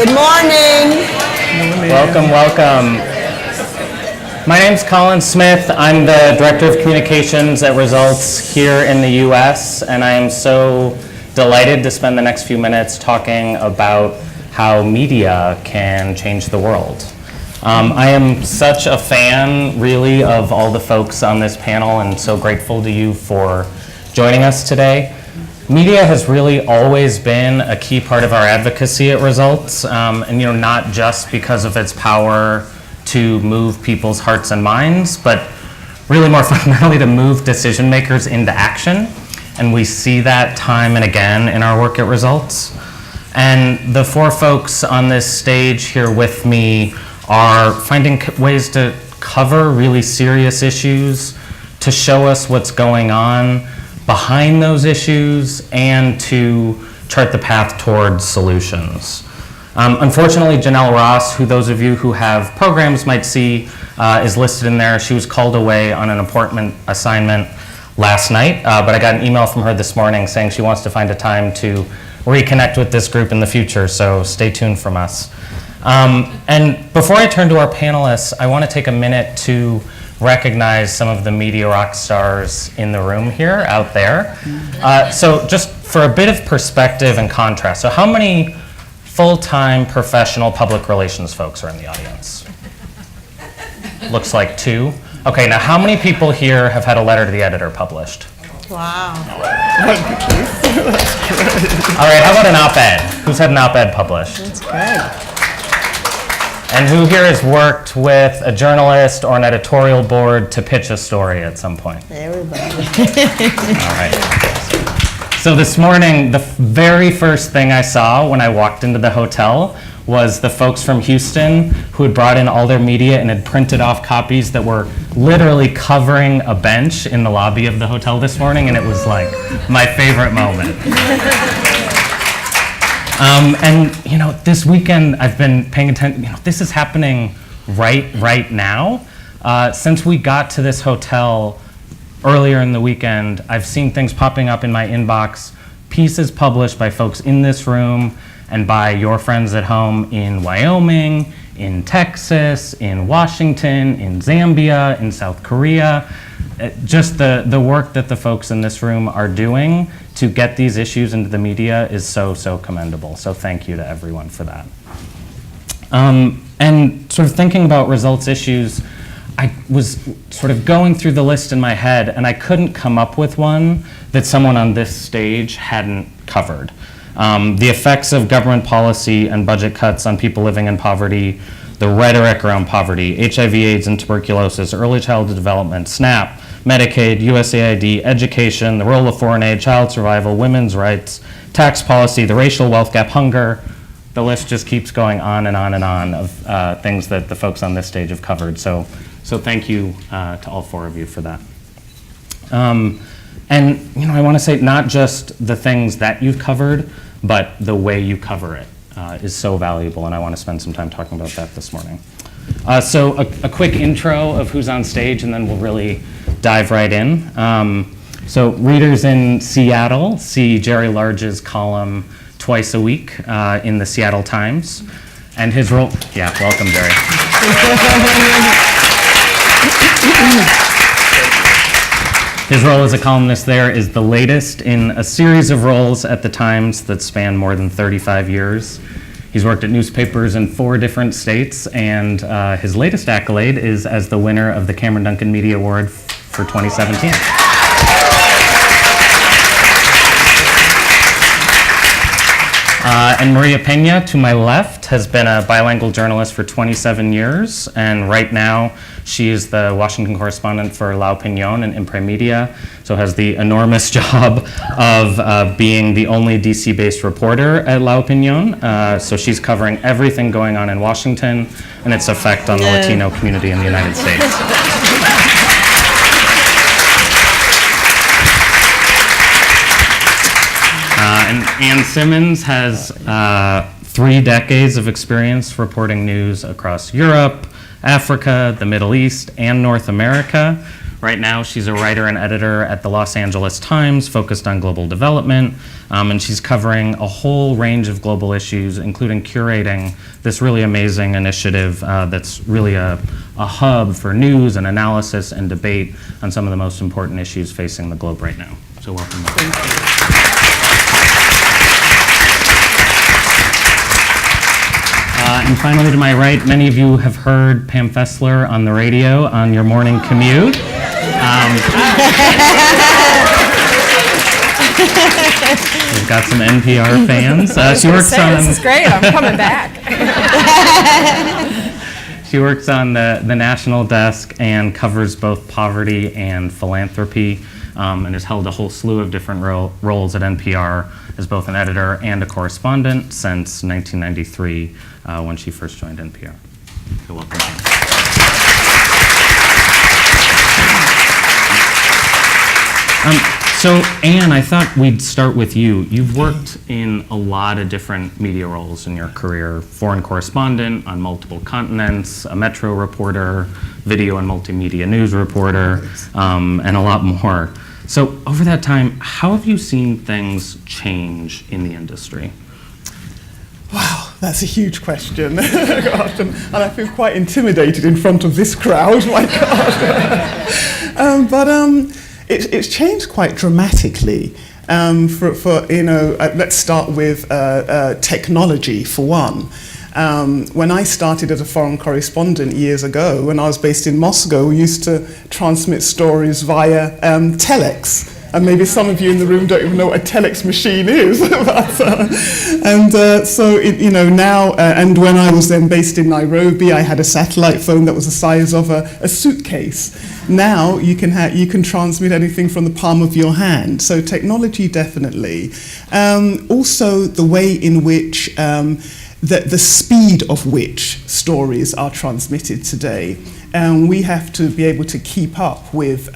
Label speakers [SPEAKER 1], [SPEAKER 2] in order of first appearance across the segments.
[SPEAKER 1] Good morning.
[SPEAKER 2] Welcome. My name's Colin Smith. I'm the Director of Communications at Results here in the US, and I am so delighted to spend the next few minutes talking about how media can change the world. I am such a fan, really, of all the folks on this panel, and so grateful to you for joining us today. Media has really always been a key part of our advocacy at Results, and not just because of its power to move people's hearts and minds, but really more fundamentally to move decision makers into action. And we see that time and again in our work at Results. And the four folks on this stage here with me are finding ways to cover really serious issues, to show us what's going on behind those issues, and to chart the path towards solutions. Unfortunately, Janelle Ross, who those of you who have programs might see, is listed in there. She was called away on an important assignment last night, but I got an email from her this morning saying she wants to find a time to reconnect with this group in the future, so stay tuned from us. And before I turn to our panelists, I want to take a minute to recognize some of the media rock stars in the room here, out there. So just for a bit of perspective and contrast, so how many full-time professional public relations folks are in the audience? Looks like 2. Okay, now how many people here have had a letter to the editor published?
[SPEAKER 1] Wow.
[SPEAKER 2] All right, how about an op-ed? Who's had an op-ed published?
[SPEAKER 1] That's good.
[SPEAKER 2] And who here has worked with a journalist or an editorial board to pitch a story at some point?
[SPEAKER 1] Everybody.
[SPEAKER 2] All right. So this morning, the very first thing I saw when I walked into the hotel was the folks from Houston who had brought in all their media and had printed off copies that were literally covering a bench in the lobby of the hotel this morning, and it was like my favorite moment. And this weekend I've been paying attention. This is happening right now. Since we got to this hotel earlier in the weekend, I've seen things popping up in my inbox, pieces published by folks in this room and by your friends at home in Wyoming, in Texas, in Washington, in Zambia, in South Korea. Just the work that the folks in this room are doing to get these issues into the media is so commendable. So thank you to everyone for that. And sort of thinking about Results issues, I was sort of going through the list in my head, and I couldn't come up with one that someone on this stage hadn't covered. The effects of government policy and budget cuts on people living in poverty, the rhetoric around poverty, HIV, AIDS, and tuberculosis, early childhood development, SNAP, Medicaid, USAID, education, the role of foreign aid, child survival, women's rights, tax policy, the racial wealth gap, hunger. The list just keeps going on and on and on of things that the folks on this stage have covered. So thank you to all 4 of you for that. And I want to say not just the things that you've covered, but the way you cover it is so valuable, and I want to spend some time talking about that this morning. So a quick intro of who's on stage, and then we'll really dive right in. So readers in Seattle see Jerry Large's column twice a week in the Seattle Times, and his role, welcome Jerry. His role as a columnist there is the latest in a series of roles at the Times that span more than 35 years. He's worked at newspapers in 4 different states, and his latest accolade is as the winner of the Cameron Duncan Media Award for 2017. And María Peña, to my left, has been a bilingual journalist for 27 years, and right now she is the Washington correspondent for La Opinión and Impre Media, so has the enormous job of being the only DC-based reporter at La Opinión. So she's covering everything going on in Washington and its effect on the Latino community in the United States. And Ann Simmons has 3 decades of experience reporting news across Europe, Africa, the Middle East, and North America. Right now, she's a writer and editor at the Los Angeles Times, focused on global development, and she's covering a whole range of global issues, including curating this really amazing initiative that's really a hub for news and analysis and debate on some of the most important issues facing the globe right now. So welcome.
[SPEAKER 1] Thank you.
[SPEAKER 2] And finally, to my right, many of you have heard Pam Fessler on the radio on your morning commute. We've got some NPR fans. She works on.
[SPEAKER 1] This is great. I'm coming back.
[SPEAKER 2] She works on the national desk and covers both poverty and philanthropy, and has held a whole slew of different roles at NPR as both an editor and a correspondent since 1993, when she first joined NPR. So welcome. So Anne, I thought we'd start with you. You've worked in a lot of different media roles in your career: foreign correspondent on multiple continents, a Metro reporter, video and multimedia news reporter, and a lot more. So over that time, how have you seen things change in the industry?
[SPEAKER 3] Wow, that's a huge question. Gosh, and I feel quite intimidated in front of this crowd, my God. It's changed quite dramatically. Let's start with technology for one. When I started as a foreign correspondent years ago, when I was based in Moscow, we used to transmit stories via telex. And maybe some of you in the room don't even know what a telex machine is. And when I was then based in Nairobi, I had a satellite phone that was the size of a suitcase. Now you can transmit anything from the palm of your hand. So technology, definitely. Also, the way in which the speed of which stories are transmitted today. We have to be able to keep up with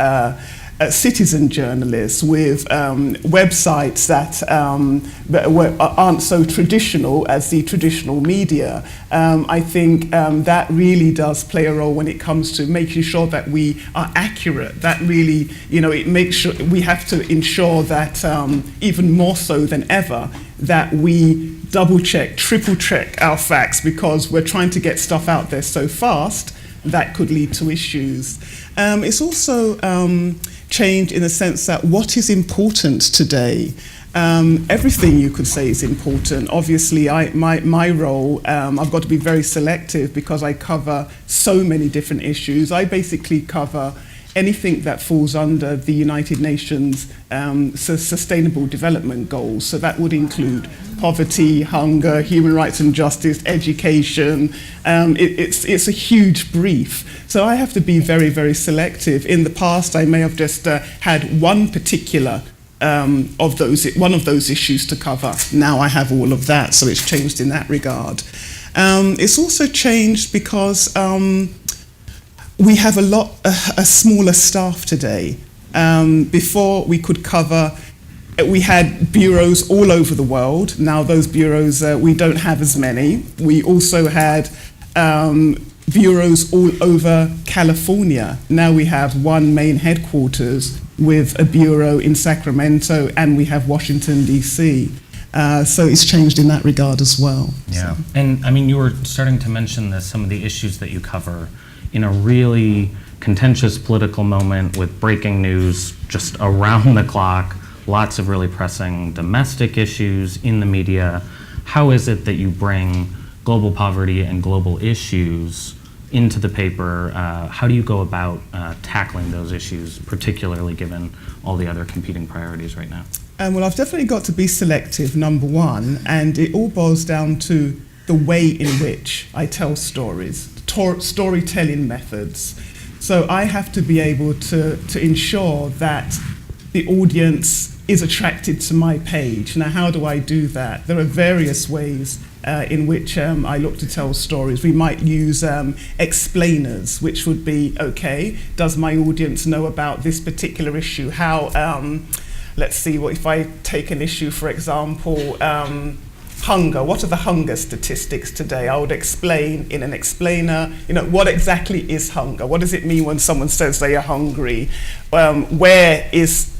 [SPEAKER 3] citizen journalists, with websites that aren't so traditional as the traditional media. I think that really does play a role when it comes to making sure that we are accurate. That really, it makes sure we have to ensure that even more so than ever, that we double check, triple check our facts, because we're trying to get stuff out there so fast that could lead to issues. It's also changed in the sense that what is important today, everything you could say is important. Obviously, my role, I've got to be very selective because I cover so many different issues. I basically cover anything that falls under the United Nations Sustainable Development Goals. So that would include poverty, hunger, human rights and justice, education. It's a huge brief. So I have to be very, very selective. In the past, I may have just had one particular one of those issues to cover. Now I have all of that, so it's changed in that regard. It's also changed because we have a smaller staff today. Before we could cover, we had bureaus all over the world. Now those bureaus, we don't have as many. We also had bureaus all over California. Now we have one main headquarters with a bureau in Sacramento, and we have Washington, D.C. So it's changed in that regard as well.
[SPEAKER 2] Yeah,
[SPEAKER 3] so.
[SPEAKER 2] And I mean, you were starting to mention some of the issues that you cover in a really contentious political moment with breaking news just around the clock, lots of really pressing domestic issues in the media. How is it that you bring global poverty and global issues into the paper? How do you go about tackling those issues, particularly given all the other competing priorities right now?
[SPEAKER 3] Well, I've definitely got to be selective, number one, and it all boils down to the way in which I tell stories, storytelling methods. So I have to be able to ensure that the audience is attracted to my page. Now, how do I do that? There are various ways in which I look to tell stories. We might use explainers, which would be, okay, does my audience know about this particular issue? How, let's see, what if I take an issue, for example, hunger. What are the hunger statistics today? I would explain in an explainer, what exactly is hunger? What does it mean when someone says they are hungry? Where is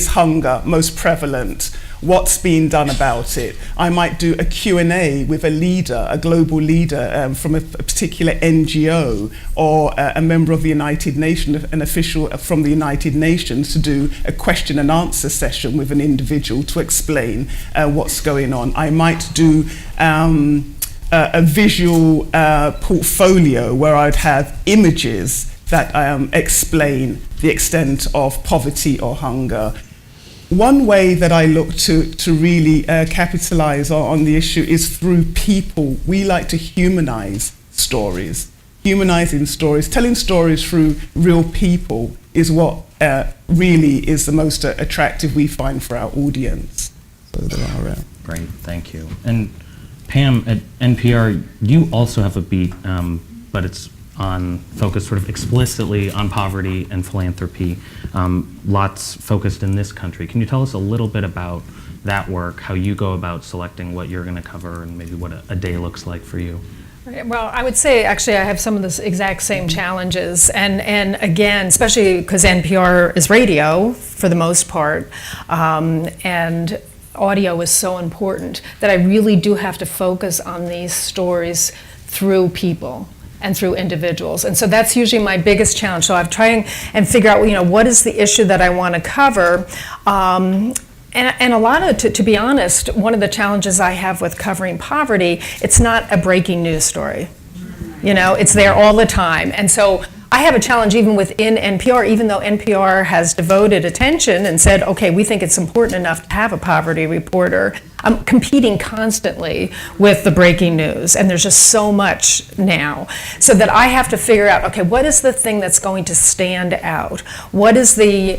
[SPEAKER 3] hunger most prevalent? What's being done about it? I might do a Q&A with a leader, a global leader from a particular NGO, or a member of the United Nations, an official from the United Nations, to do a question and answer session with an individual to explain what's going on. I might do a visual portfolio where I'd have images that explain the extent of poverty or hunger. One way that I look to really capitalize on the issue is through people. We like to humanize stories. Humanizing stories, telling stories through real people is what really is the most attractive we find for our audience. So there are.
[SPEAKER 2] Great, thank you. And Pam, at NPR, you also have a beat, but it's focused sort of explicitly on poverty and philanthropy, lots focused in this country. Can you tell us a little bit about that work, how you go about selecting what you're going to cover, and maybe what a day looks like for you?
[SPEAKER 4] Well, I would say actually I have some of the exact same challenges, and again, especially because NPR is radio for the most part, and audio is so important that I really do have to focus on these stories through people and through individuals. And so that's usually my biggest challenge. So I'm trying and figure out, what is the issue that I want to cover. And a lot of, to be honest, one of the challenges I have with covering poverty, it's not a breaking news story. It's there all the time. And so I have a challenge even within NPR, even though NPR has devoted attention and said, okay, we think it's important enough to have a poverty reporter. I'm competing constantly with the breaking news, and there's just so much now, so that I have to figure out, okay, what is the thing that's going to stand out? What is the,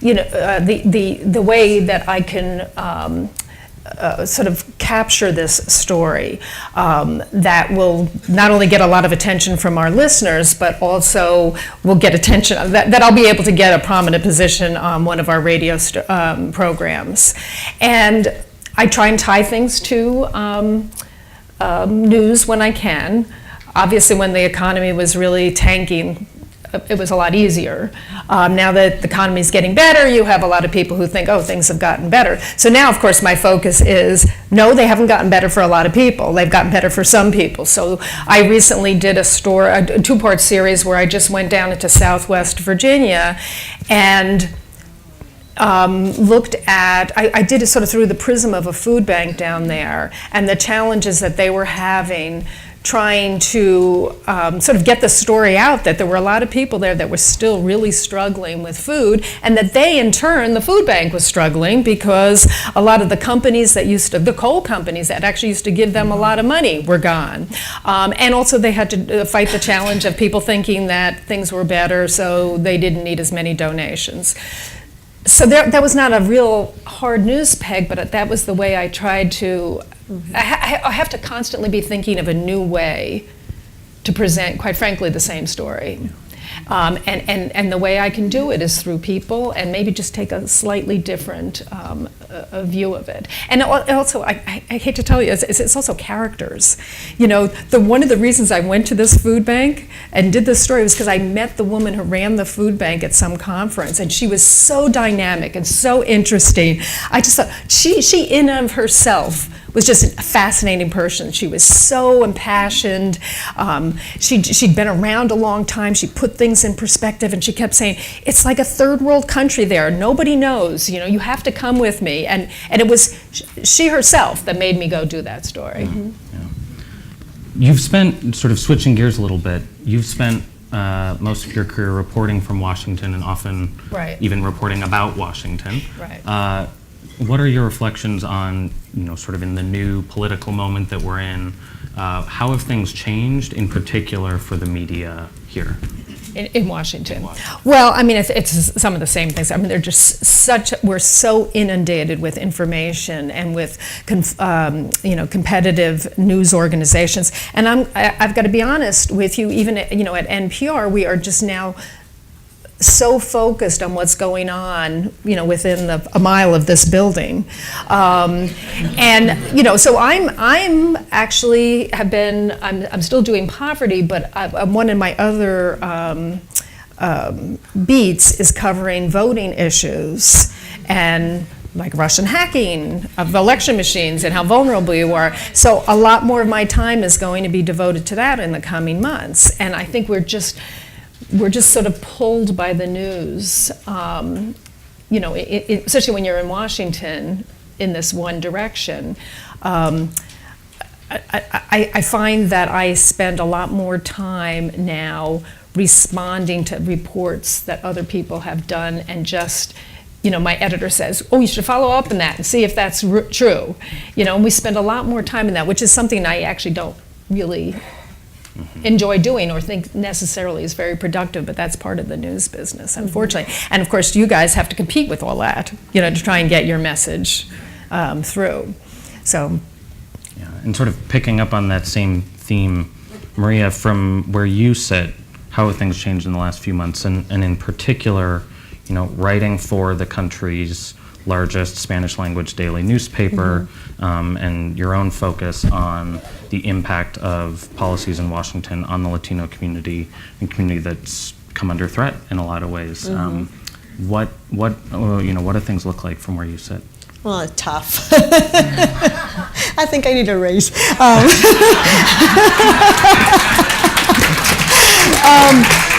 [SPEAKER 4] the way that I can sort of capture this story that will not only get a lot of attention from our listeners, but also will get attention, that I'll be able to get a prominent position on one of our radio programs. And I try and tie things to news when I can. Obviously, when the economy was really tanking, it was a lot easier. Now that the economy is getting better, you have a lot of people who think, oh, things have gotten better. So now, of course, my focus is, no, they haven't gotten better for a lot of people. They've gotten better for some people. So I recently did a two-part series where I just went down into Southwest Virginia and looked at, I did it sort of through the prism of a food bank down there and the challenges that they were having trying to sort of get the story out that there were a lot of people there that were still really struggling with food, and that they, in turn, the food bank was struggling because a lot of the companies that the coal companies that actually used to give them a lot of money were gone. And also they had to fight the challenge of people thinking that things were better, so they didn't need as many donations. So that was not a real hard news peg, but that was the way I tried to. I have to constantly be thinking of a new way to present, quite frankly, the same story. And the way I can do it is through people and maybe just take a slightly different view of it. And also, I hate to tell you, it's also characters. One of the reasons I went to this food bank and did this story was because I met the woman who ran the food bank at some conference, and she was so dynamic and so interesting. I just thought, she in and of herself was just a fascinating person. She was so impassioned. She'd been around a long time. She put things in perspective, and she kept saying, it's like a third world country there. Nobody knows, you have to come with me. And it was she herself that made me go do that story.
[SPEAKER 2] Mm-hmm. Yeah. You've spent, sort of switching gears a little bit, you've spent most of your career reporting from Washington and often even reporting about Washington.
[SPEAKER 4] Right.
[SPEAKER 2] What are your reflections on, sort of in the new political moment that we're in? How have things changed, in particular for the media here?
[SPEAKER 4] In Washington. Well, I mean, it's some of the same things. I mean, they're just we're so inundated with information and with, competitive news organizations. And I've got to be honest with you, even at NPR, we are just now so focused on what's going on, within a mile of this building, and so I'm actually I'm still doing poverty, but one of my other beats is covering voting issues and like Russian hacking of election machines and how vulnerable you are. So a lot more of my time is going to be devoted to that in the coming months. And I think we're just sort of pulled by the news, especially when you're in Washington in this one direction. I find that I spend a lot more time now responding to reports that other people have done, and just, my editor says, oh, you should follow up on that and see if that's true. And we spend a lot more time in that, which is something I actually don't really enjoy doing or think necessarily is very productive, but that's part of the news business, unfortunately. And of course, you guys have to compete with all that, to try and get your message through. So.
[SPEAKER 2] Yeah, and sort of picking up on that same theme, Maria, from where you sit, how have things changed in the last few months, and in particular, writing for the country's largest Spanish language daily newspaper, and your own focus on the impact of policies in Washington on the Latino community, and community that's come under threat in a lot of ways. What do things look like from where you sit?
[SPEAKER 1] Well, it's tough. I think I need a raise.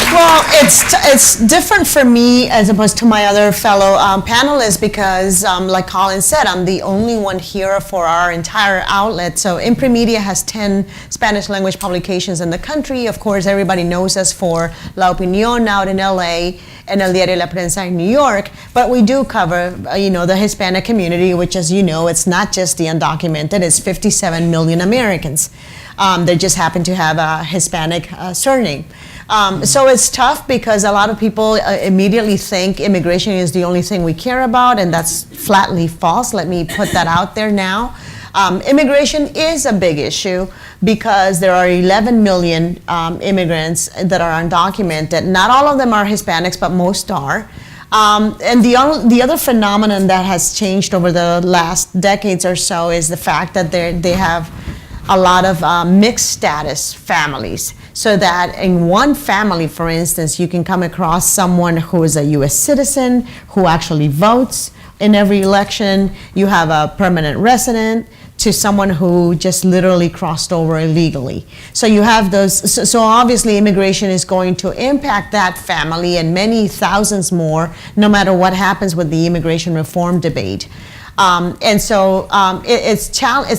[SPEAKER 1] Well, it's different for me as opposed to my other fellow panelists because, like Colin said, I'm the only one here for our entire outlet. So Imprimedia has 10 Spanish language publications in the country. Of course, everybody knows us for La Opinión out in LA and El Diario La Prensa in New York. But we do cover, the Hispanic community, which, as you know, it's not just the undocumented. It's 57 million Americans. They just happen to have a Hispanic surname. So it's tough because a lot of people immediately think immigration is the only thing we care about, and that's flatly false. Let me put that out there now. Immigration is a big issue because there are 11 million immigrants that are undocumented. Not all of them are Hispanics, but most are. And the other phenomenon that has changed over the last decades or so is the fact that they have a lot of mixed status families. So that in one family, for instance, you can come across someone who is a U.S. citizen, who actually votes in every election. You have a permanent resident, to someone who just literally crossed over illegally. So you have those, so obviously immigration is going to impact that family and many thousands more, no matter what happens with the immigration reform debate. And so it's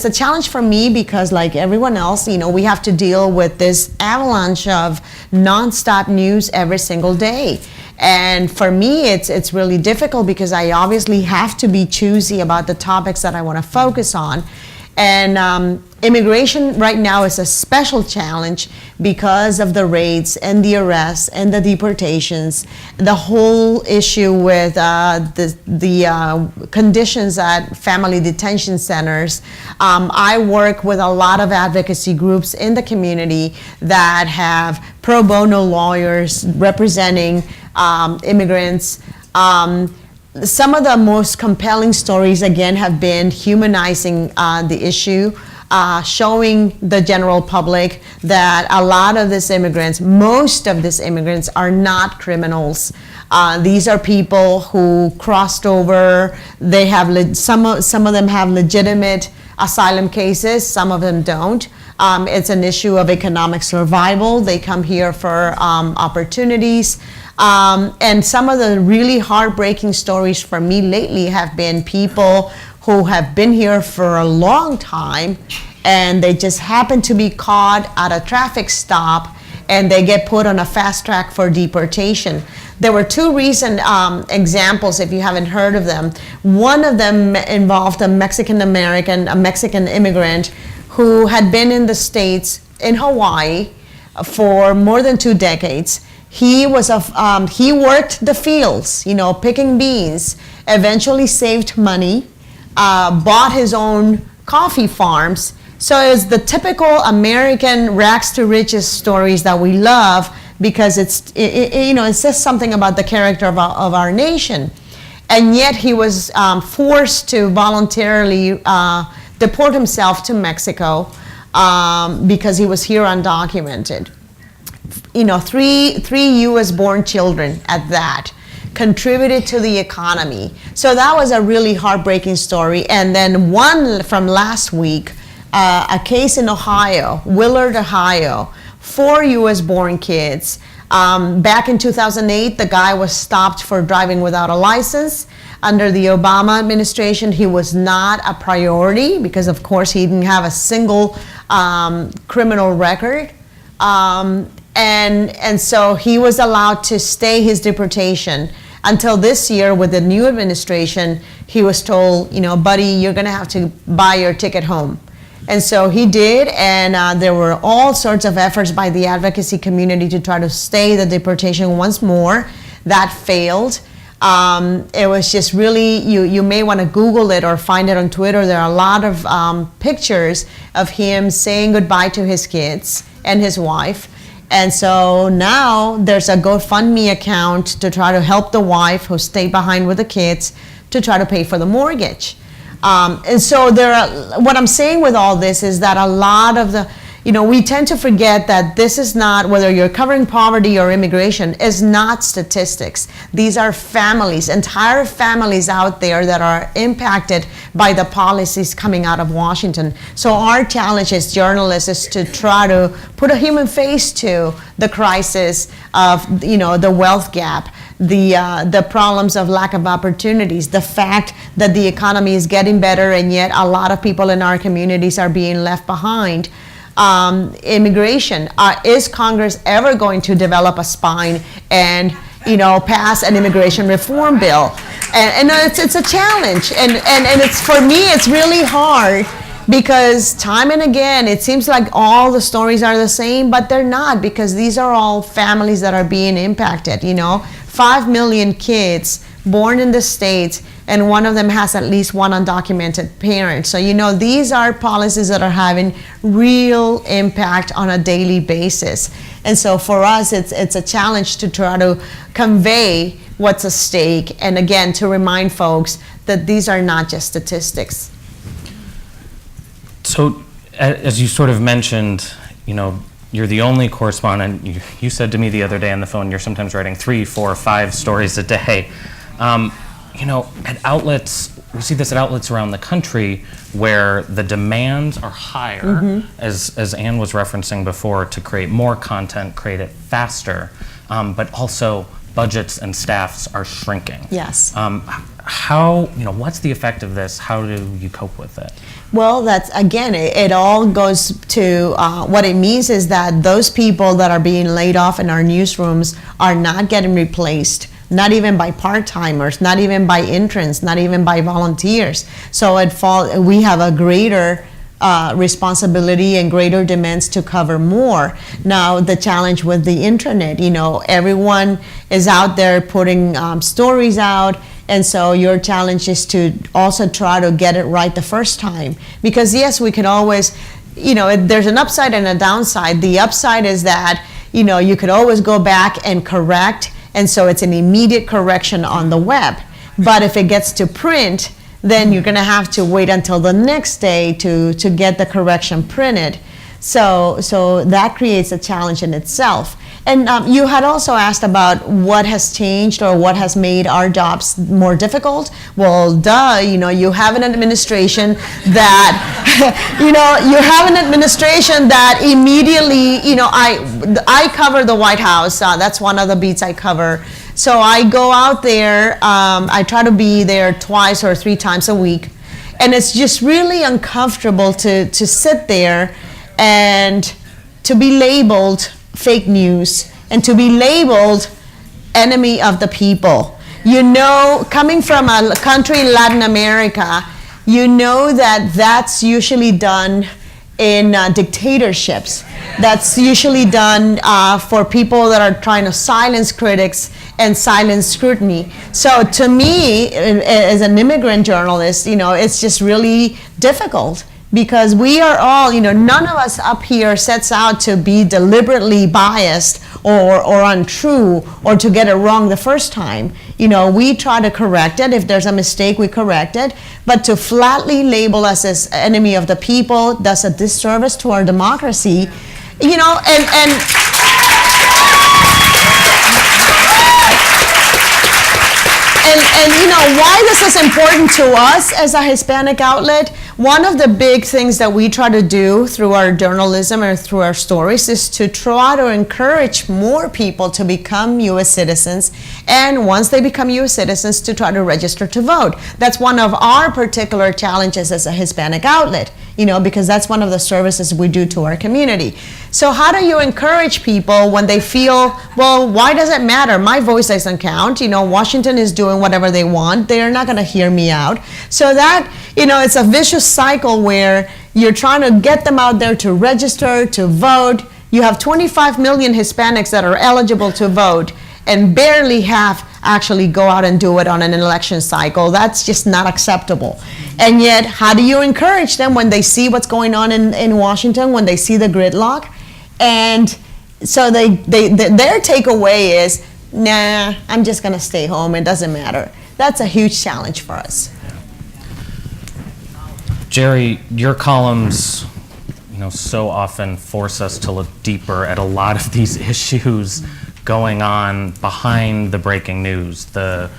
[SPEAKER 1] a challenge for me because, like everyone else, we have to deal with this avalanche of nonstop news every single day. And for me, it's really difficult because I obviously have to be choosy about the topics that I want to focus on. And immigration right now is a special challenge because of the raids and the arrests and the deportations, the whole issue with the conditions at family detention centers. I work with a lot of advocacy groups in the community that have pro bono lawyers representing immigrants. Some of the most compelling stories, again, have been humanizing the issue, showing the general public that a lot of these immigrants, most of these immigrants, are not criminals. These are people who crossed over. They have some of them have legitimate asylum cases. Some of them don't. It's an issue of economic survival. They come here for opportunities. And some of the really heartbreaking stories for me lately have been people who have been here for a long time and they just happen to be caught at a traffic stop and they get put on a fast track for deportation. There were two recent examples, if you haven't heard of them. One of them involved a Mexican immigrant who had been in the States, in Hawaii, for more than 2 decades. He worked the fields, picking beans, eventually saved money, bought his own coffee farms. So it's the typical American rags to riches stories that we love because it says something about the character of our nation. And yet he was forced to voluntarily deport himself to Mexico because he was here undocumented. Three U.S. born children at that contributed to the economy. So that was a really heartbreaking story. And then one from last week, a case in Ohio, Willard, Ohio, 4 U.S. born kids. Back in 2008, the guy was stopped for driving without a license. Under the Obama administration, he was not a priority because, of course, he didn't have a single criminal record. And so he was allowed to stay his deportation until this year. With the new administration, he was told, buddy, you're going to have to buy your ticket home. And so he did, and there were all sorts of efforts by the advocacy community to try to stay the deportation once more. That failed. It was just really, you may want to Google it or find it on Twitter. There are a lot of pictures of him saying goodbye to his kids and his wife. And so now there's a GoFundMe account to try to help the wife who stayed behind with the kids to try to pay for the mortgage. And so what I'm saying with all this is that a lot of we tend to forget that this is not, whether you're covering poverty or immigration, is not statistics. These are families, entire families out there that are impacted by the policies coming out of Washington. So our challenge as journalists is to try to put a human face to the crisis of, the wealth gap, the problems of lack of opportunities, the fact that the economy is getting better and yet a lot of people in our communities are being left behind. Immigration, is Congress ever going to develop a spine and pass an immigration reform bill? And it's a challenge, and it's, for me, it's really hard because time and again it seems like all the stories are the same, but they're not, because these are all families that are being impacted. 5 million kids born in the States, and one of them has at least one undocumented parent. So, these are policies that are having real impact on a daily basis. And so for us, it's a challenge to try to convey what's at stake, and again, to remind folks that these are not just statistics.
[SPEAKER 2] So, as you sort of mentioned, you're the only correspondent. You said to me the other day on the phone, you're sometimes writing 3, 4, 5 stories a day. At outlets, we see this at outlets around the country where the demands are higher, as Anne was referencing before, to create more content, create it faster, but also budgets and staffs are shrinking.
[SPEAKER 1] Yes.
[SPEAKER 2] What's the effect of this? How do you cope with it?
[SPEAKER 1] Well, that's, again, it all goes to what it means is that those people that are being laid off in our newsrooms are not getting replaced, not even by part-timers, not even by interns, not even by volunteers. So we have a greater responsibility and greater demands to cover more. Now, the challenge with the internet, everyone is out there putting stories out, and so your challenge is to also try to get it right the first time. Because yes, we can always, there's an upside and a downside. The upside is that, you could always go back and correct, and so it's an immediate correction on the web. But if it gets to print, then you're gonna have to wait until the next day to get the correction printed. So that creates a challenge in itself. And you had also asked about what has changed or what has made our jobs more difficult. Well, you have an administration that, immediately, I cover the White House. That's one of the beats I cover. So I go out there, I try to be there 2 or 3 times a week. And it's just really uncomfortable to sit there and to be labeled fake news and to be labeled enemy of the people. Coming from a country in Latin America, that's usually done in dictatorships. That's usually done for people that are trying to silence critics and silence scrutiny. So to me, as an immigrant journalist, it's just really difficult because we are all, none of us up here sets out to be deliberately biased or untrue or to get it wrong the first time. We try to correct it. If there's a mistake, we correct it. But to flatly label us as enemy of the people does a disservice to our democracy. And why this is important to us as a Hispanic outlet, one of the big things that we try to do through our journalism and through our stories is to try to encourage more people to become U.S. citizens, and once they become U.S. citizens, to try to register to vote. That's one of our particular challenges as a Hispanic outlet, because that's one of the services we do to our community. So how do you encourage people when they feel, well, why does it matter? My voice doesn't count. Washington is doing whatever they want. They're not going to hear me out. So that, it's a vicious cycle where you're trying to get them out there to register, to vote. You have 25 million Hispanics that are eligible to vote, and barely half actually go out and do it on an election cycle. That's just not acceptable. And yet, how do you encourage them when they see what's going on in Washington, when they see the gridlock? And so their takeaway is, nah, I'm just going to stay home. It doesn't matter. That's a huge challenge for us.
[SPEAKER 2] Jerry, your columns, so often force us to look deeper at a lot of these issues going on behind the breaking news, the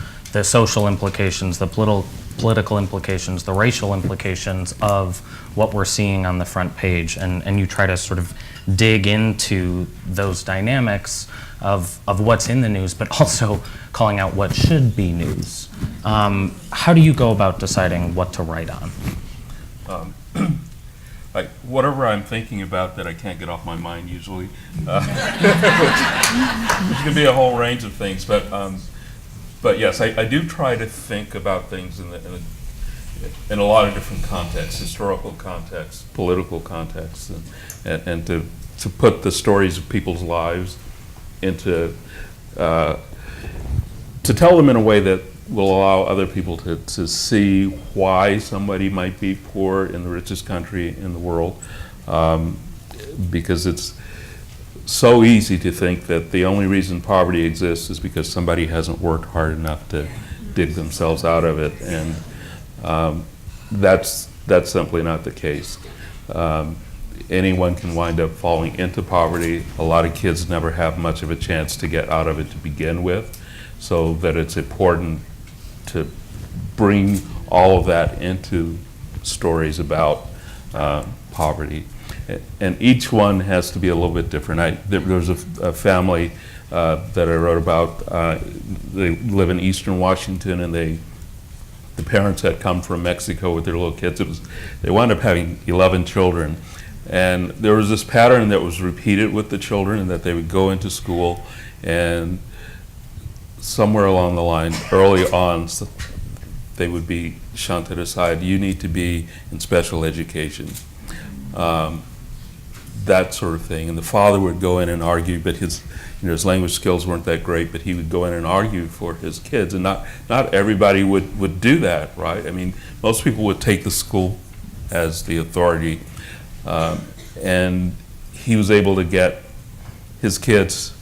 [SPEAKER 2] social implications, the political implications, the racial implications of what we're seeing on the front page, and you try to sort of dig into those dynamics of what's in the news, but also calling out what should be news. How do you go about deciding what to write on?
[SPEAKER 5] Like whatever I'm thinking about that I can't get off my mind usually, which can be a whole range of things. But yes, I do try to think about things in a lot of different contexts: historical contexts, political contexts, and to put the stories of people's lives into to tell them in a way that will allow other people to see why somebody might be poor in the richest country in the world, because it's so easy to think that the only reason poverty exists is because somebody hasn't worked hard enough to dig themselves out of it, and that's simply not the case. Anyone can wind up falling into poverty. A lot of kids never have much of a chance to get out of it to begin with, so that it's important to bring all of that into stories about poverty. And each one has to be a little bit different. There was a family that I wrote about. They live in eastern Washington, and the parents had come from Mexico with their little kids. They wound up having 11 children. And there was this pattern that was repeated with the children, that they would go into school, and somewhere along the line, early on, they would be shunted aside. You need to be in special education, that sort of thing. And the father would go in and argue, but his language skills weren't that great, but he would go in and argue for his kids. And not everybody would do that, right? I mean, most people would take the school as the authority, and he was able to get his kids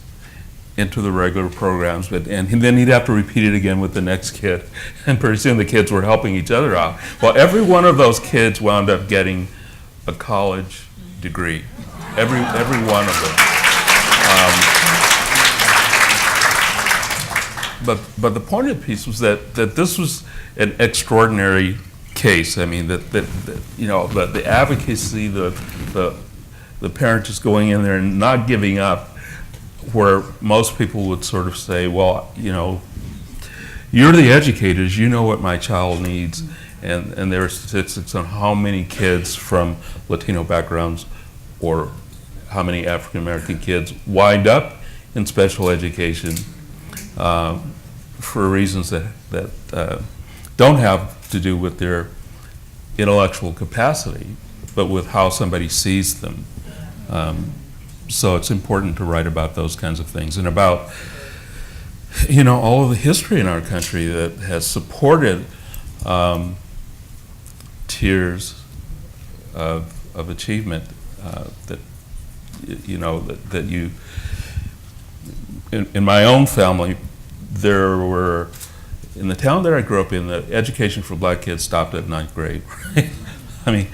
[SPEAKER 5] into the regular programs, and then he'd have to repeat it again with the next kid, and pretty soon the kids were helping each other out. Well, every one of those kids wound up getting a college degree, every one of them. But the point of the piece was that this was an extraordinary case. I mean, the advocacy, the parent just going in there and not giving up, where most people would sort of say, well, you're the educators, you know what my child needs. And there are statistics on how many kids from Latino backgrounds or how many African American kids wind up in special education for reasons that don't have to do with their intellectual capacity, but with how somebody sees them. So it's important to write about those kinds of things, and about all of the history in our country that has supported tiers of achievement that you, in my own family, there were, in the town that I grew up in, the education for black kids stopped at 9th grade. Right? I mean,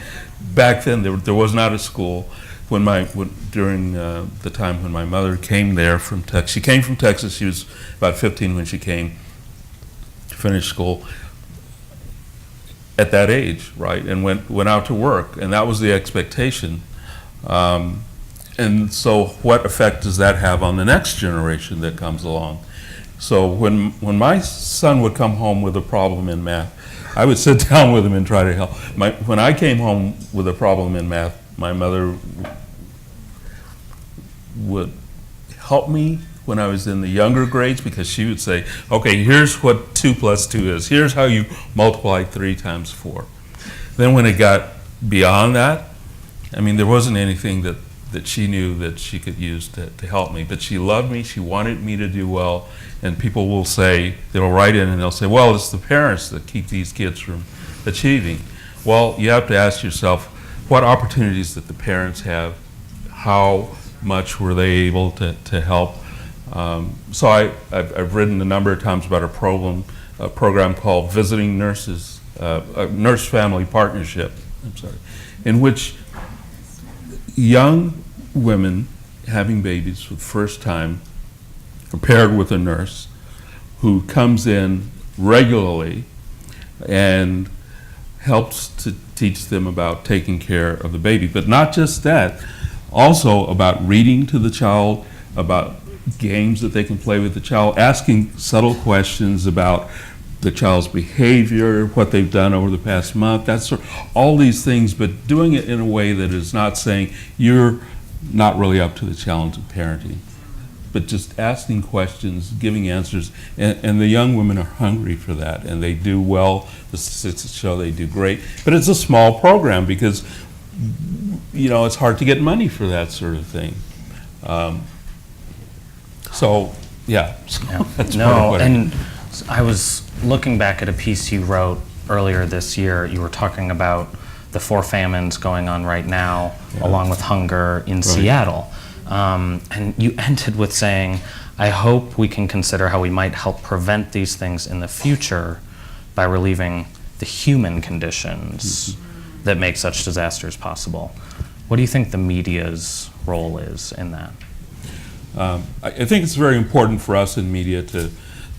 [SPEAKER 5] back then there was not a school. During the time when my mother came there from Texas, she came from Texas. She was about 15 when she came to finish school. At that age, right, and went out to work, and that was the expectation. And so, what effect does that have on the next generation that comes along? So when my son would come home with a problem in math, I would sit down with him and try to help. When I came home with a problem in math, my mother would help me when I was in the younger grades, because she would say, okay, here's what 2 + 2 is. Here's how you multiply 3 × 4. Then when it got beyond that, I mean, there wasn't anything that she knew that she could use to help me. But she loved me, she wanted me to do well, and people will say, they'll write in and they'll say, well, it's the parents that keep these kids from achieving. Well, you have to ask yourself, what opportunities did the parents have? How much were they able to help? So I've written a number of times about a program called Visiting Nurses, a nurse-family partnership, in which young women having babies for the first time are paired with a nurse who comes in regularly and helps to teach them about taking care of the baby. But not just that, also about reading to the child, about games that they can play with the child, asking subtle questions about the child's behavior, what they've done over the past month, that's all these things, but doing it in a way that is not saying you're not really up to the challenge of parenting, but just asking questions, giving answers, and the young women are hungry for that, and they do well. The statistics show they do great, but it's a small program because it's hard to get money for that sort of thing. That's part of what
[SPEAKER 2] I was looking back at a piece you wrote earlier this year. You were talking about the 4 famines going on right now, along with hunger in Seattle. And you ended with saying, I hope we can consider how we might help prevent these things in the future by relieving the human conditions that make such disasters possible. What do you think the media's role is in that?
[SPEAKER 5] I think it's very important for us in media to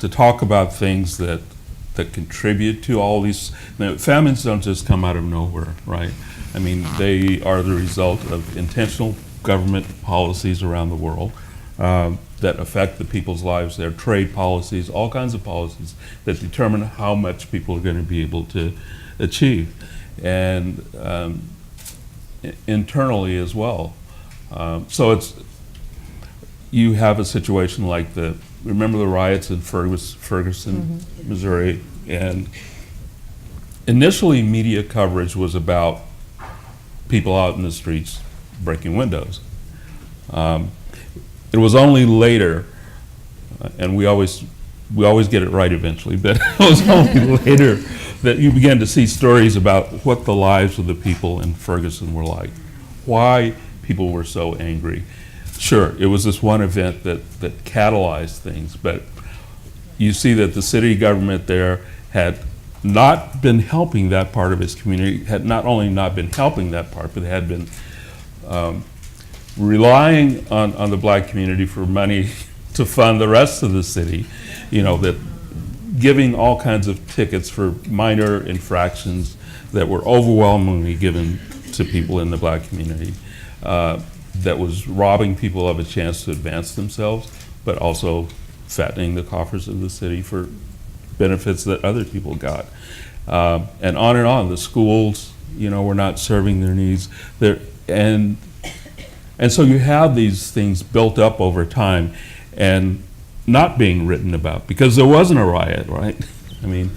[SPEAKER 5] talk about things that contribute to all these. Famines don't just come out of nowhere, right? I mean, they are the result of intentional government policies around the world that affect the people's lives. Their trade policies, all kinds of policies that determine how much people are going to be able to achieve, and internally as well. So you have a situation like remember the riots in Ferguson, Missouri, and initially media coverage was about people out in the streets breaking windows. It was only later, and we always get it right eventually, but it was only later that you began to see stories about what the lives of the people in Ferguson were like, why people were so angry. Sure, it was this one event that catalyzed things, but you see that the city government there had not been helping that part of its community, had not only not been helping that part, but had been relying on the black community for money to fund the rest of the city, that giving all kinds of tickets for minor infractions that were overwhelmingly given to people in the black community. That was robbing people of a chance to advance themselves, but also fattening the coffers of the city for benefits that other people got. And on. The schools, were not serving their needs. And so you have these things built up over time and not being written about because there wasn't a riot, right? I mean,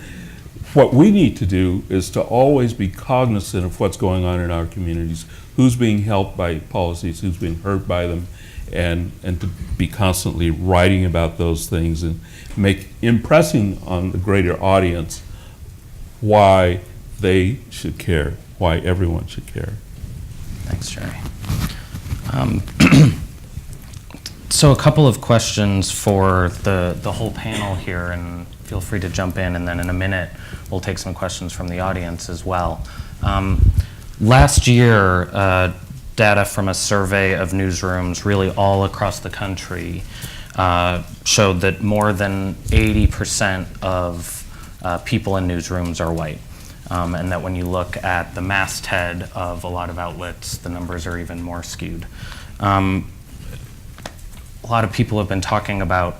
[SPEAKER 5] what we need to do is to always be cognizant of what's going on in our communities, who's being helped by policies, who's being hurt by them, and to be constantly writing about those things and impressing on the greater audience why they should care, why everyone should care.
[SPEAKER 2] Thanks, Jerry. So a couple of questions for the whole panel here, and feel free to jump in, and then in a minute we'll take some questions from the audience as well. Last year, data from a survey of newsrooms really all across the country showed that more than 80% of people in newsrooms are white. And that when you look at the masthead of a lot of outlets, the numbers are even more skewed. A lot of people have been talking about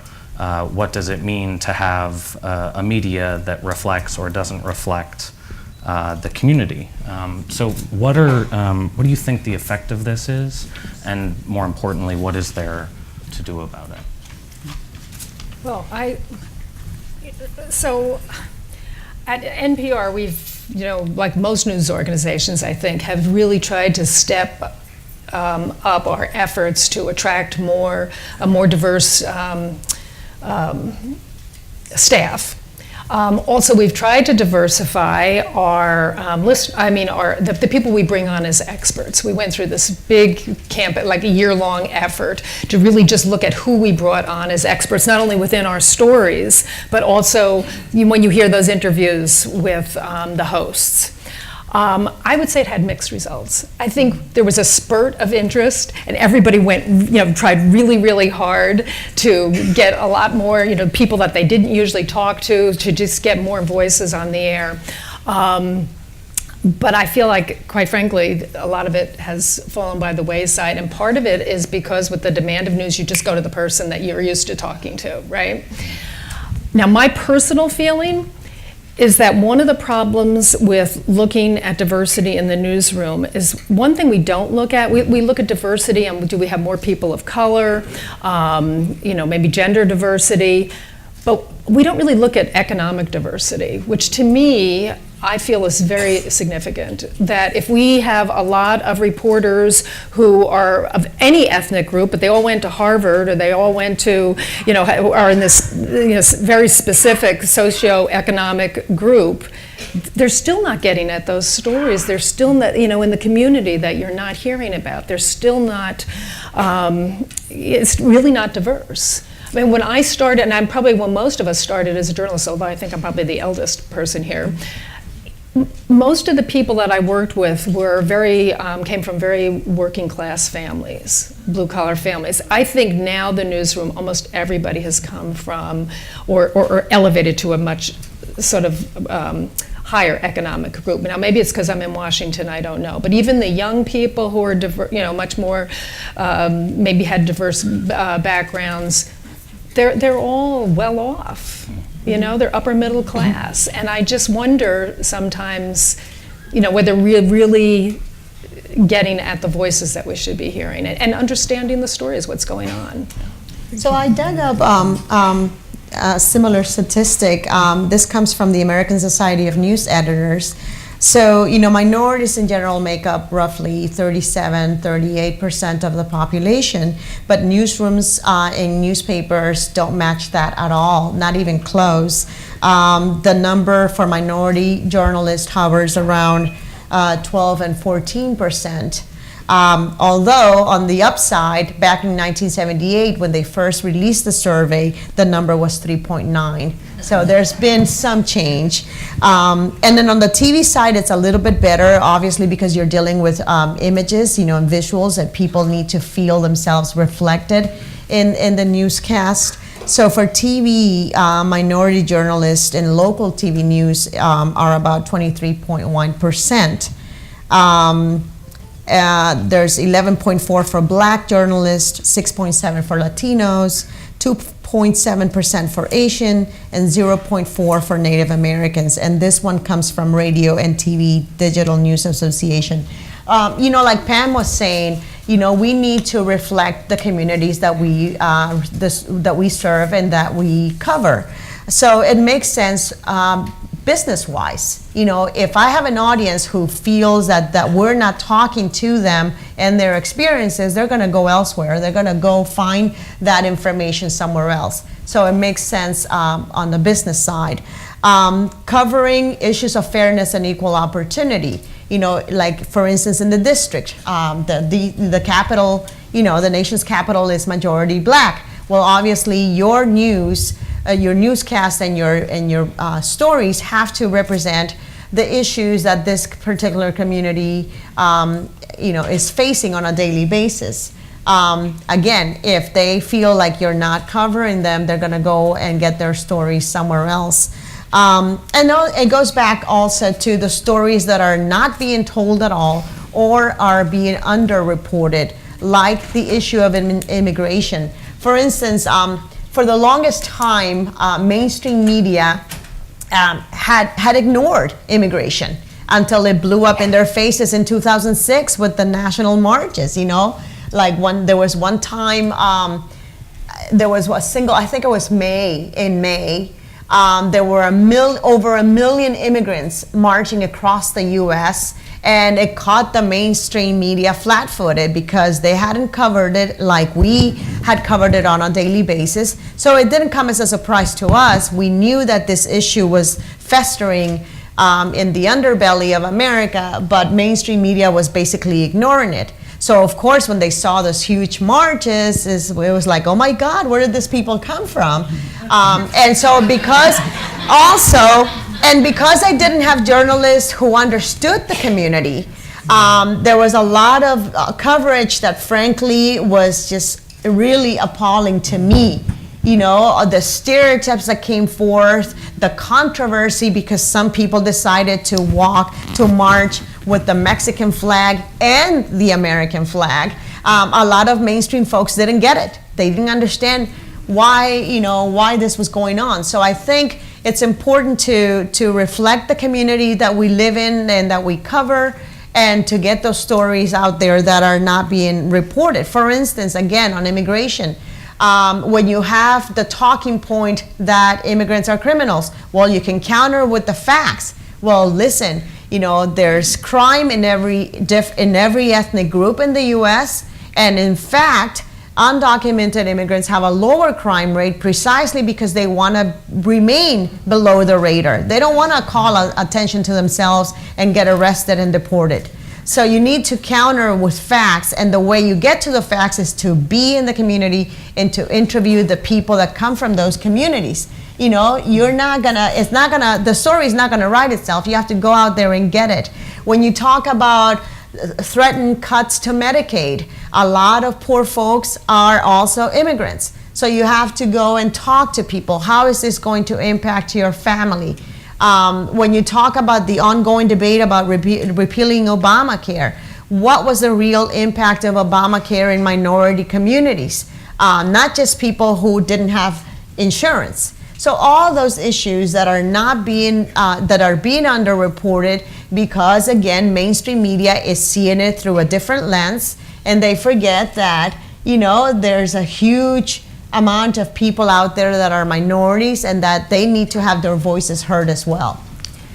[SPEAKER 2] what does it mean to have a media that reflects or doesn't reflect the community. So what do you think the effect of this is? And more importantly, what is there to do about it?
[SPEAKER 4] Well, so at NPR, we've, like most news organizations, I think, have really tried to step up our efforts to attract a more diverse staff. Also, we've tried to diversify our the people we bring on as experts. We went through this big like a year-long effort to really just look at who we brought on as experts, not only within our stories, but also when you hear those interviews with the hosts. I would say it had mixed results. I think there was a spurt of interest, and everybody tried really, really hard to get a lot more, people that they didn't usually talk to just get more voices on the air. But I feel like, quite frankly, a lot of it has fallen by the wayside, and part of it is because with the demand of news, you just go to the person that you're used to talking to, right? Now, my personal feeling is that one of the problems with looking at diversity in the newsroom is one thing we don't look at. We look at diversity and do we have more people of color, maybe gender diversity, but we don't really look at economic diversity, which to me, I feel is very significant. That if we have a lot of reporters who are of any ethnic group, but they all went to Harvard or they all went to, are in this very specific socioeconomic group, they're still not getting at those stories. They're still not, in the community that you're not hearing about. They're still not, it's really not diverse. I mean, when I started, and I'm probably when most of us started as journalists, although I think I'm probably the eldest person here, most of the people that I worked with were came from very working class families, blue collar families. I think now the newsroom, almost everybody has come from or elevated to a much sort of higher economic group. Now maybe it's because I'm in Washington, I don't know. But even the young people who are much more, maybe had diverse backgrounds, they're all well off. They're upper middle class. And I just wonder sometimes, whether we're really getting at the voices that we should be hearing and understanding the stories, what's going on.
[SPEAKER 1] So I dug up a similar statistic. This comes from the American Society of News Editors. So, minorities in general make up roughly 37-38% of the population, but newsrooms in newspapers don't match that at all, not even close. The number for minority journalists hovers around 12 and 14%. Although on the upside, back in 1978, when they first released the survey, the number was 3.9. So there's been some change. And then on the TV side, it's a little bit better, obviously, because you're dealing with images, and visuals that people need to feel themselves reflected in the newscast. So for TV, minority journalists in local TV news are about 23.1%. There's 11.4 for Black journalists, 6.7 for Latinos, 2.7% for Asian, and 0.4 for Native Americans. And this one comes from Radio and TV Digital News Association. Like Pam was saying, we need to reflect the communities that we serve and that we cover. So it makes sense business-wise. If I have an audience who feels that we're not talking to them and their experiences, they're going to go elsewhere. They're going to go find that information somewhere else. So it makes sense on the business side. Covering issues of fairness and equal opportunity. like for instance in the district, the capital, the nation's capital is majority black. Well, obviously your newscast and your stories have to represent the issues that this particular community, is facing on a daily basis. Again, if they feel like you're not covering them, they're going to go and get their stories somewhere else. And it goes back also to the stories that are not being told at all or are being underreported, like the issue of immigration. For instance, for the longest time, mainstream media had ignored immigration until it blew up in their faces in 2006 with the national marches. There was one time, there was a single, I think it was in May, there were over a million immigrants marching across the U.S., and it caught the mainstream media flat-footed because they hadn't covered it like we had covered it on a daily basis. So it didn't come as a surprise to us. We knew that this issue was festering in the underbelly of America, but mainstream media was basically ignoring it. So of course, when they saw those huge marches, it was like, oh my God, where did these people come from? And so because I didn't have journalists who understood the community, there was a lot of coverage that frankly was just really appalling to me. The stereotypes that came forth, the controversy because some people decided to march with the Mexican flag and the American flag. A lot of mainstream folks didn't get it. They didn't understand why this was going on. So I think it's important to reflect the community that we live in and that we cover, and to get those stories out there that are not being reported. For instance, again, on immigration, when you have the talking point that immigrants are criminals, well, you can counter with the facts. Well, listen, there's crime in every ethnic group in the U.S., and in fact, undocumented immigrants have a lower crime rate precisely because they want to remain below the radar. They don't want to call attention to themselves and get arrested and deported. So you need to counter with facts, and the way you get to the facts is to be in the community and to interview the people that come from those communities. The story is not gonna write itself. You have to go out there and get it. When you talk about threatened cuts to Medicaid, a lot of poor folks are also immigrants. So you have to go and talk to people. How is this going to impact your family? When you talk about the ongoing debate about repealing Obamacare, what was the real impact of Obamacare in minority communities? Not just people who didn't have insurance. So all those issues that are not being underreported because, again, mainstream media is seeing it through a different lens, and they forget that there's a huge amount of people out there that are minorities and that they need to have their voices heard as well.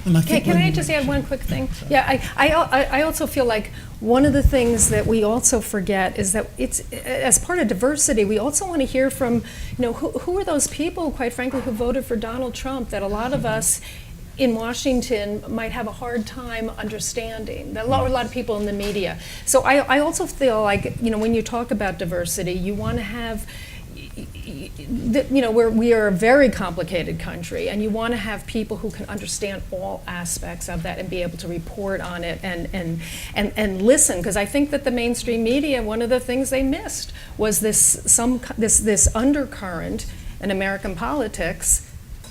[SPEAKER 4] Can I just add one quick thing? Yeah, I also feel like one of the things that we also forget is that it's, as part of diversity, we also want to hear from, who are those people, quite frankly, who voted for Donald Trump that a lot of us in Washington might have a hard time understanding. A lot of people in the media. So I also feel like, when you talk about diversity, you want to have, we are a very complicated country, and you want to have people who can understand all aspects of that and be able to report on it and listen, because I think that the mainstream media, one of the things they missed was this undercurrent in American politics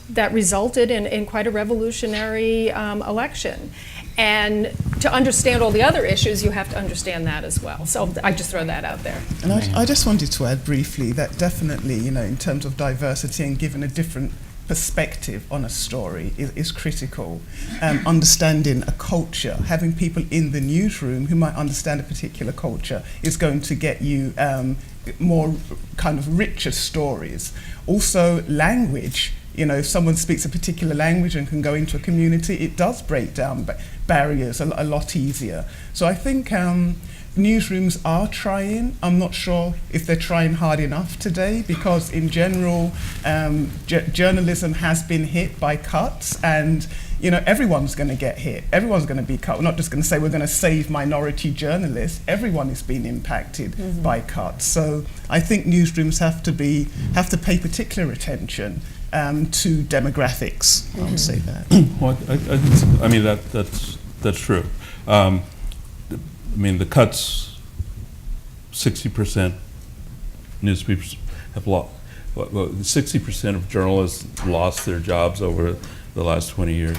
[SPEAKER 4] that resulted in quite a revolutionary election. And to understand all the other issues, you have to understand that as well. So I just throw that out there.
[SPEAKER 3] And I just wanted to add briefly that definitely, in terms of diversity and giving a different perspective on a story is critical. Understanding a culture, having people in the newsroom who might understand a particular culture is going to get you more kind of richer stories. Also, language. If someone speaks a particular language and can go into a community, it does break down barriers a lot easier. So I think newsrooms are trying. I'm not sure if they're trying hard enough today, because in general, journalism has been hit by cuts, and everyone's going to get hit. Everyone's going to be cut. We're not just going to say we're going to save minority journalists. Everyone is being impacted by cuts. So I think newsrooms have to pay particular attention to demographics. I would say that.
[SPEAKER 5] Well, I mean that's true. I mean, the cuts, 60% newspapers have lost. 60% of journalists lost their jobs over the last 20 years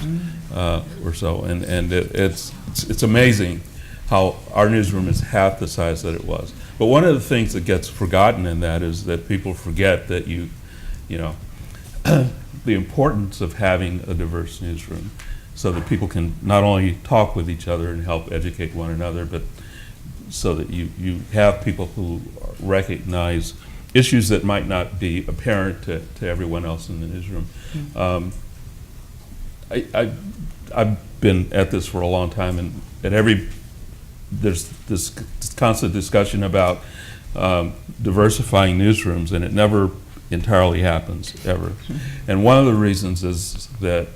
[SPEAKER 5] or so, and it's amazing how our newsroom is half the size that it was. But one of the things that gets forgotten in that is that people forget that the importance of having a diverse newsroom, so that people can not only talk with each other and help educate one another, but so that you have people who recognize issues that might not be apparent to everyone else in the newsroom. I've been at this for a long time, and there's this constant discussion about diversifying newsrooms, and it never entirely happens, ever. And one of the reasons is that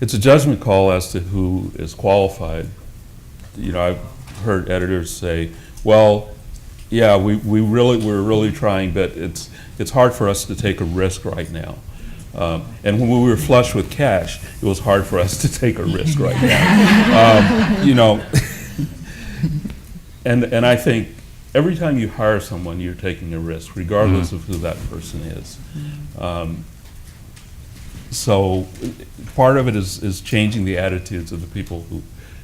[SPEAKER 5] it's a judgment call as to who is qualified. I've heard editors say, well, yeah, we're really trying, but it's hard for us to take a risk right now. And when we were flush with cash, it was hard for us to take a risk right now. And I think every time you hire someone, you're taking a risk, regardless of who that person is. So part of it is changing the attitudes of the people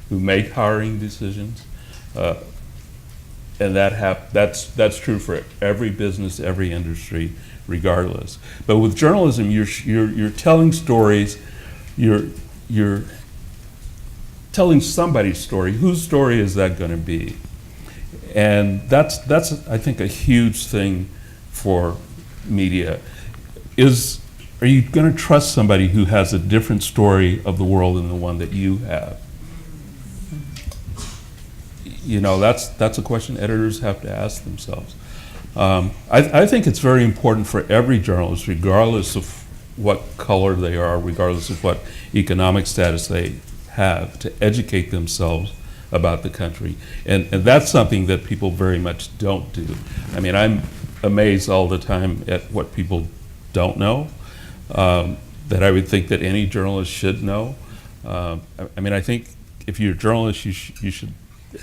[SPEAKER 5] who make hiring decisions, and that's true for every business, every industry, regardless. But with journalism, you're telling stories. You're telling somebody's story. Whose story is that going to be? And that's I think a huge thing for media. Are you going to trust somebody who has a different story of the world than the one that you have? That's a question editors have to ask themselves. I think it's very important for every journalist, regardless of what color they are, regardless of what economic status they have, to educate themselves about the country. And that's something that people very much don't do. I mean, I'm amazed all the time at what people don't know, that I would think that any journalist should know. I mean, I think if you're a journalist, you should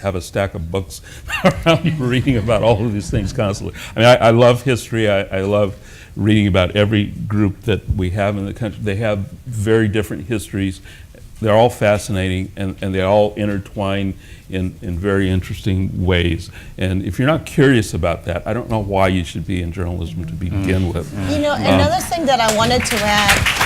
[SPEAKER 5] have a stack of books around you reading about all of these things constantly. I mean, I love history. I love reading about every group that we have in the country. They have very different histories. They're all fascinating, and they all intertwine in very interesting ways. And if you're not curious about that, I don't know why you should be in journalism to begin with.
[SPEAKER 1] Another thing that I wanted to add.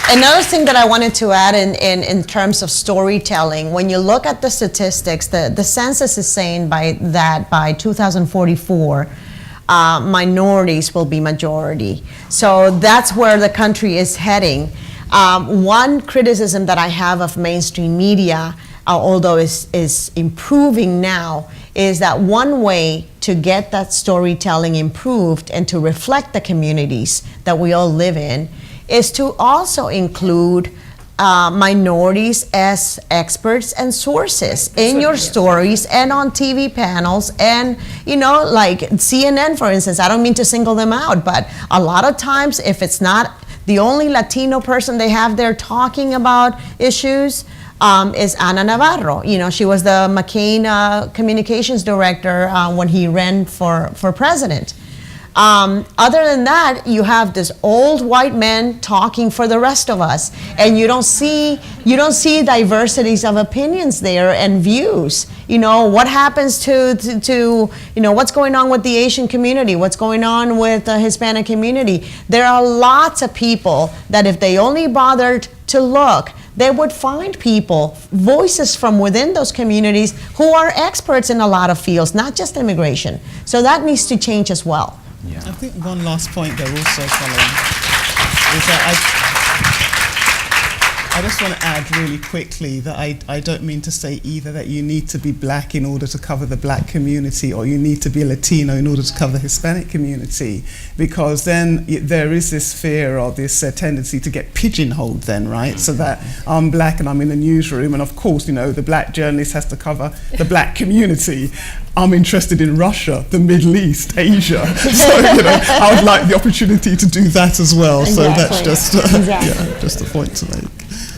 [SPEAKER 1] Another thing that I wanted to add in terms of storytelling, when you look at the statistics, the census is saying that by 2044, minorities will be majority. So that's where the country is heading. One criticism that I have of mainstream media, although is improving now, is that one way to get that storytelling improved and to reflect the communities that we all live in is to also include minorities as experts and sources in your stories and on TV panels, and like CNN, for instance. I don't mean to single them out, but a lot of times if it's not the only Latino person they have there talking about issues, is Ana Navarro. She was the McCain communications director when he ran for president. Other than that, you have this old white man talking for the rest of us, and you don't see diversities of opinions there and views. What happens to what's going on with the Asian community, what's going on with the Hispanic community. There are lots of people that if they only bothered to look, they would find people, voices from within those communities who are experts in a lot of fields, not just immigration. So that needs to change as well.
[SPEAKER 3] Yeah. I think one last point there also, Colin, is that I just want to add really quickly that I don't mean to say either that you need to be black in order to cover the black community, or you need to be Latino in order to cover the Hispanic community, because then there is this fear or this tendency to get pigeonholed then, right? So that I'm black and I'm in a newsroom, and of course, the black journalist has to cover the black community. I'm interested in Russia, the Middle East, Asia. So, I would like the opportunity to do that as well.
[SPEAKER 1] Exactly.
[SPEAKER 3] So that's just,
[SPEAKER 1] Exactly.
[SPEAKER 3] just a point to make.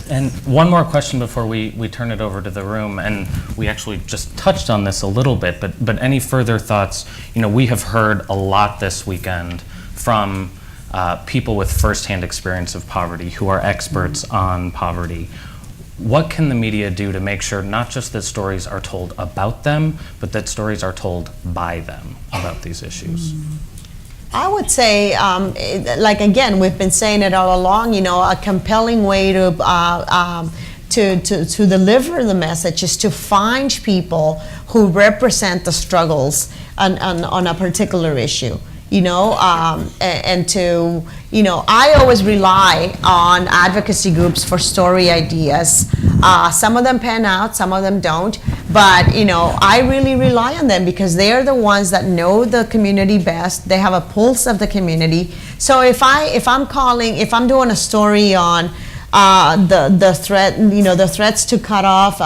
[SPEAKER 2] And one more question before we turn it over to the room, and we actually just touched on this a little bit, but any further thoughts? We have heard a lot this weekend from people with firsthand experience of poverty who are experts on poverty. What can the media do to make sure not just that stories are told about them, but that stories are told by them about these issues?
[SPEAKER 1] I would say, again, we've been saying it all along, a compelling way to deliver the message is to find people who represent the struggles on a particular issue. And to, I always rely on advocacy groups for story ideas. Some of them pan out, some of them don't, but I really rely on them because they are the ones that know the community best. They have a pulse of the community. So if I'm doing a story on the threat, the threats to cut off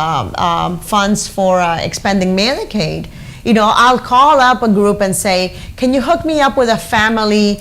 [SPEAKER 1] funds for expanding Medicaid, I'll call up a group and say, can you hook me up with a family?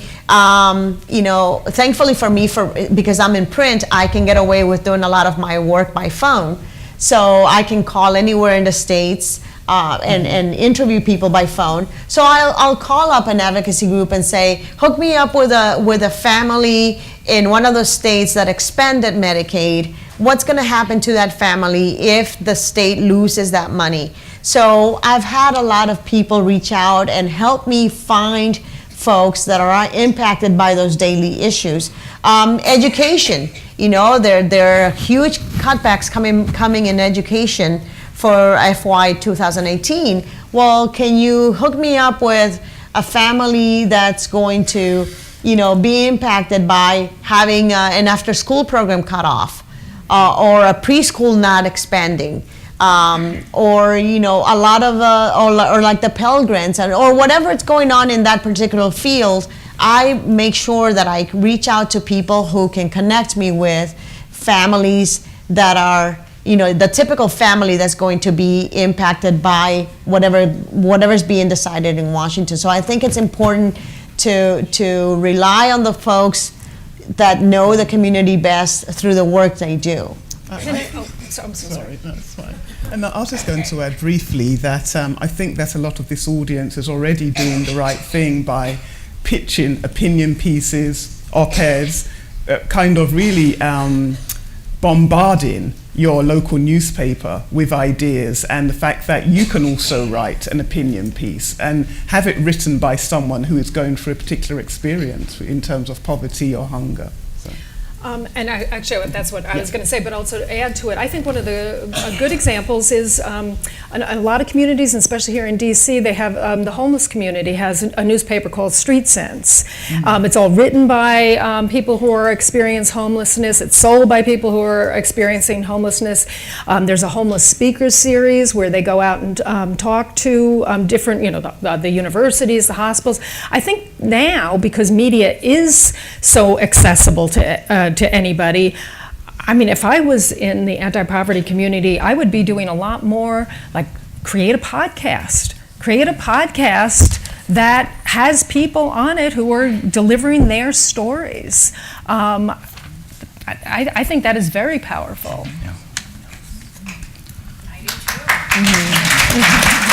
[SPEAKER 1] Thankfully for me, because I'm in print, I can get away with doing a lot of my work by phone. So I can call anywhere in the States and interview people by phone. So I'll call up an advocacy group and say, hook me up with a family in one of those states that expanded Medicaid. What's going to happen to that family if the state loses that money? So I've had a lot of people reach out and help me find folks that are impacted by those daily issues. Education, there are huge cutbacks coming in education for FY 2018. Well, can you hook me up with a family that's going to, be impacted by having an after-school program cut off, or a preschool not expanding? Or a lot of or like the Pell Grants or whatever is going on in that particular field, I make sure that I reach out to people who can connect me with families that are the typical family that's going to be impacted by whatever's being decided in Washington. So I think it's important to rely on the folks that know the community best through the work they do.
[SPEAKER 4] I'm so sorry.
[SPEAKER 3] That's fine. And I was just going to add briefly that I think that a lot of this audience is already doing the right thing by pitching opinion pieces, op-eds, kind of really bombarding your local newspaper with ideas, and the fact that you can also write an opinion piece and have it written by someone who is going through a particular experience in terms of poverty or hunger.
[SPEAKER 4] And actually, that's what I was going to say, but also to add to it, I think one of the good examples is a lot of communities, and especially here in DC, they have the homeless community has a newspaper called Street Sense. It's all written by people who are experiencing homelessness. It's sold by people who are experiencing homelessness. There's a homeless speakers series where they go out and talk to different, the universities, the hospitals. I think now, because media is so accessible to anybody, I mean, if I was in the anti-poverty community, I would be doing a lot more, like create a podcast that has people on it who are delivering their stories. I think that is very powerful.
[SPEAKER 2] Yeah.
[SPEAKER 6] I do too.